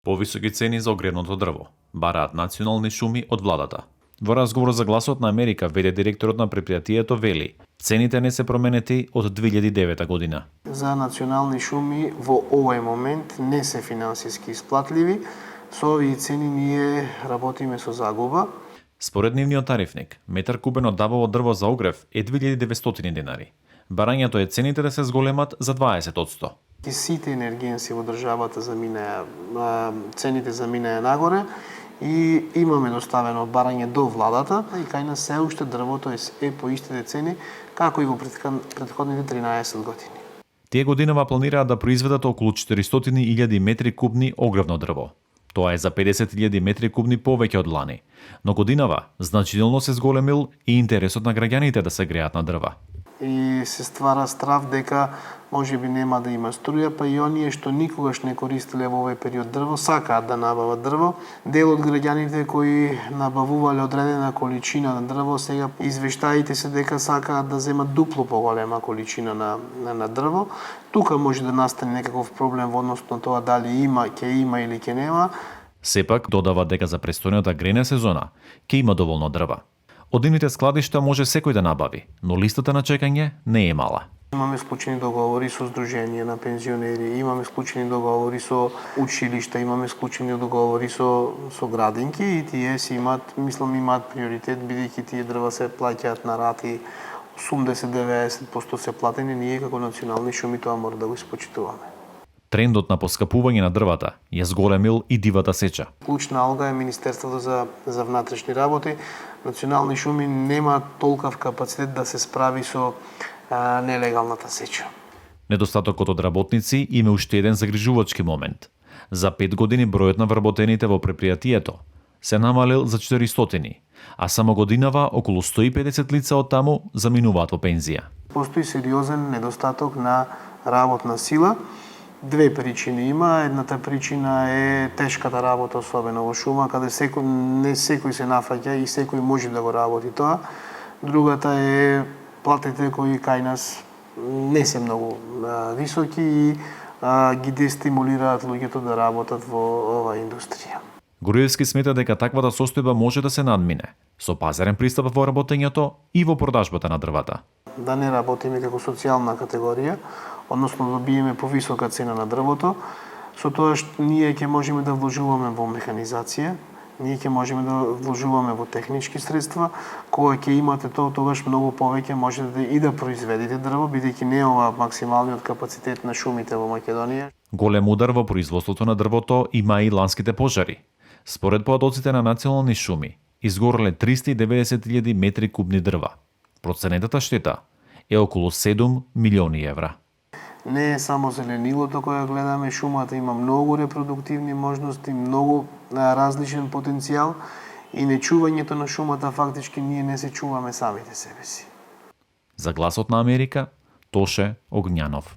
Повисоки цени за огревното дрво бараат национални шуми од владата. Во разговор за Гласот на Америка, веде директорот на предпријатието вели, цените не се променети од 2009 година. За национални шуми во овој момент не се финансиски исплатливи. Со овие цени ние работиме со загуба. Според нивниот тарифник, метар кубен од дабово дрво за огрев е 2900 денари. Барањето е цените да се зголемат за 20%. И сите енергенси во државата цените заминаа нагоре и имаме доставено барање до владата и кај нас се уште дрвото е по истите цени како и во претходните 13 години. Тие годинава планираат да произведат околу 400.000 метри кубни огревно дрво. Тоа е за 50.000 метри кубни повеќе од лани, но годинава значително се зголемил и интересот на граѓаните да се греат на дрва. И се ствара страв дека можеби нема да има струја, па и оние што никогаш не користеле во овој период дрво, сакаат да набават дрво. Дел од граѓаните кои набавувале одредена количина на дрво, сега извештаите се дека сакаат да земат дупло поголема количина на дрво. Тука може да настане некаков проблем во однос на тоа дали ќе има или ќе нема. Сепак додава дека за престојната грена сезона ќе има доволно дрва. Од нивните складишта може секој да набави, но листата на чекање не е мала. Имаме склучени договори со Сдружение на пензионери, имаме склучени договори со училишта, имаме склучени договори со градинки и тие си имаат приоритет, бидејќи тие дрва се плаќаат на рати, 80-90% се платени, ние како национални шуми тоа мора да го испочитуваме. Трендот на поскапување на дрвата ја зголемил и дивата сеча. Клучна алга е Министерството за внатрешни работи. Национални шуми нема толков капацитет да се справи со нелегалната сеча. Недостатокот од работници има уште еден загрижувачки момент. За 5 години бројот на вработените во предпријатието се намалил за 400, а само годинава околу 150 лица од таму заминуваат во пензија. Постои сериозен недостаток на работна сила. Две причини има. Едната причина е тешката работа, особено во шума, каде не секој се нафаќа и секој може да го работи тоа. Другата е платите кои кај нас не се многу високи и ги дестимулираат луѓето да работат во оваа индустрија. Груевски смета дека таквата состојба може да се надмине со пазарен пристап во работењето и во продажбата на дрвата. Да не работиме како социјална категорија, односно добиеме повисока цена на дрвото, со тоа што ние ќе можеме да вложуваме во механизација, ние ќе можеме да вложуваме во технички средства, кога ќе имате тоа, тогаш многу повеќе можете и да произведете дрво, бидејќи не е ова максималниот капацитет на шумите во Македонија. Голем удар во производството на дрвото има и ланските пожари. Според подоците на национални шуми, изгореле 390.000 метри кубни дрва. Проценетата штета е околу 7 милиони евра. Не е само зеленилото кое гледаме, шумата има многу репродуктивни можности, многу различен потенцијал и нечувањето на шумата фактички ние не се чуваме самите себе си. За Гласот на Америка, Тоше Огњанов.